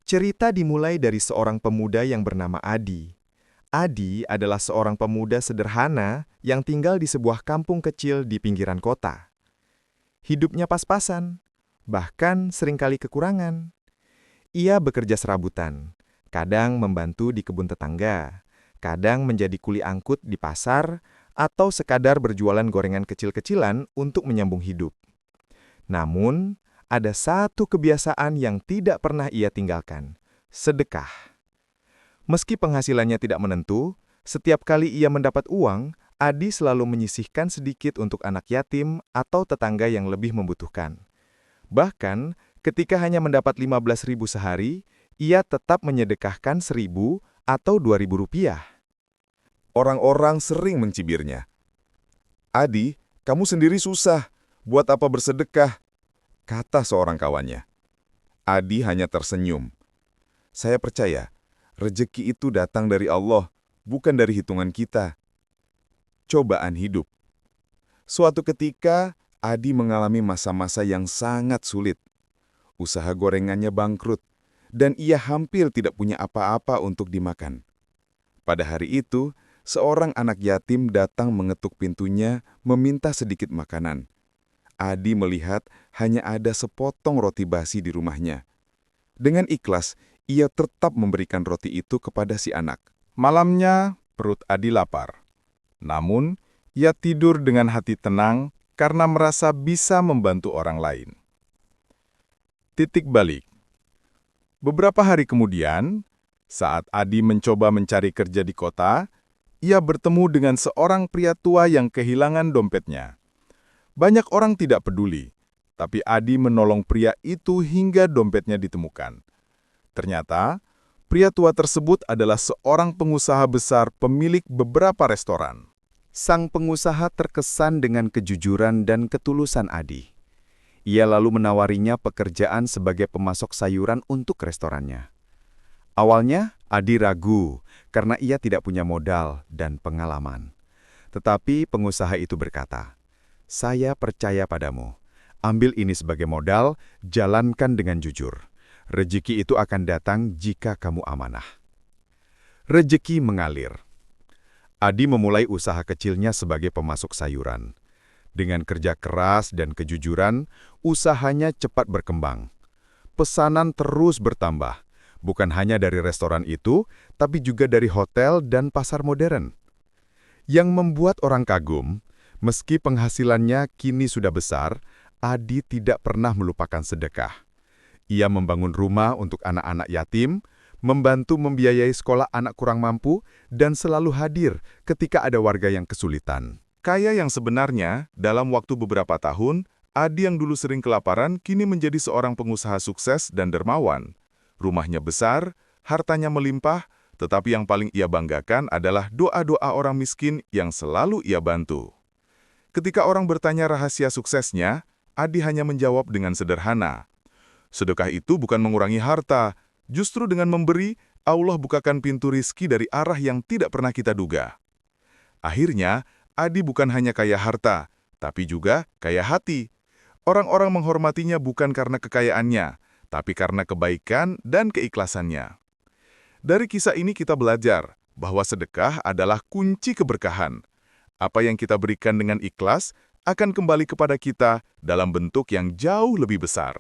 Cerita dimulai dari seorang pemuda yang bernama Adi. Adi adalah seorang pemuda sederhana yang tinggal di sebuah kampung kecil di pinggiran kota. Hidupnya pas-pasan, bahkan seringkali kekurangan. Ia bekerja serabutan, kadang membantu di kebun tetangga, kadang menjadi kuli angkut di pasar, atau sekadar berjualan gorengan kecil-kecilan untuk menyambung hidup. Namun, ada satu kebiasaan yang tidak pernah ia tinggalkan: sedekah. Meski penghasilannya tidak menentu, setiap kali ia mendapat uang, Adi selalu menyisihkan sedikit untuk anak yatim atau tetangga yang lebih membutuhkan. Bahkan, ketika hanya mendapat 15.000 sehari, ia tetap menyedekahkan 1.000 atau 2.000 rupiah. Orang-orang sering mencibirnya. "Adi, kamu sendiri susah. Buat apa bersedekah?" kata seorang kawannya. Adi hanya tersenyum. "Saya percaya, rezeki itu datang dari Allah, bukan dari hitungan kita." Cobaan hidup. Suatu ketika, Adi mengalami masa-masa yang sangat sulit. Usaha gorengannya bangkrut, dan ia hampir tidak punya apa-apa untuk dimakan. Pada hari itu, seorang anak yatim datang mengetuk pintunya meminta sedikit makanan. Adi melihat hanya ada sepotong roti basi di rumahnya. Dengan ikhlas, ia tetap memberikan roti itu kepada si anak. Malamnya, perut Adi lapar. Namun, ia tidur dengan hati tenang karena merasa bisa membantu orang lain. Titik balik. Beberapa hari kemudian, saat Adi mencoba mencari kerja di kota, ia bertemu dengan seorang pria tua yang kehilangan dompetnya. Banyak orang tidak peduli, tapi Adi menolong pria itu hingga dompetnya ditemukan. Ternyata, pria tua tersebut adalah seorang pengusaha besar pemilik beberapa restoran. Sang pengusaha terkesan dengan kejujuran dan ketulusan Adi. Ia lalu menawarinya pekerjaan sebagai pemasok sayuran untuk restorannya. Awalnya, Adi ragu karena ia tidak punya modal dan pengalaman. Tetapi pengusaha itu berkata, "Saya percaya padamu. Ambil ini sebagai modal, jalankan dengan jujur. Rezeki itu akan datang jika kamu amanah." Rezeki mengalir. Adi memulai usaha kecilnya sebagai pemasok sayuran. Dengan kerja keras dan kejujuran, usahanya cepat berkembang. Pesanan terus bertambah, bukan hanya dari restoran itu, tapi juga dari hotel dan pasar modern. Yang membuat orang kagum, meski penghasilannya kini sudah besar, Adi tidak pernah melupakan sedekah. Ia membangun rumah untuk anak-anak yatim, membantu membiayai sekolah anak kurang mampu, dan selalu hadir ketika ada warga yang kesulitan. Kaya yang sebenarnya, dalam waktu beberapa tahun, Adi yang dulu sering kelaparan kini menjadi seorang pengusaha sukses dan dermawan. Rumahnya besar, hartanya melimpah, tetapi yang paling ia banggakan adalah doa-doa orang miskin yang selalu ia bantu. Ketika orang bertanya rahasia suksesnya, Adi hanya menjawab dengan sederhana. Sedekah itu bukan mengurangi harta, justru dengan memberi, Allah bukakan pintu rizki dari arah yang tidak pernah kita duga. Akhirnya, Adi bukan hanya kaya harta, tapi juga kaya hati. Orang-orang menghormatinya bukan karena kekayaannya, tapi karena kebaikan dan keikhlasannya. Dari kisah ini kita belajar bahwa sedekah adalah kunci keberkahan. Apa yang kita berikan dengan ikhlas akan kembali kepada kita dalam bentuk yang jauh lebih besar.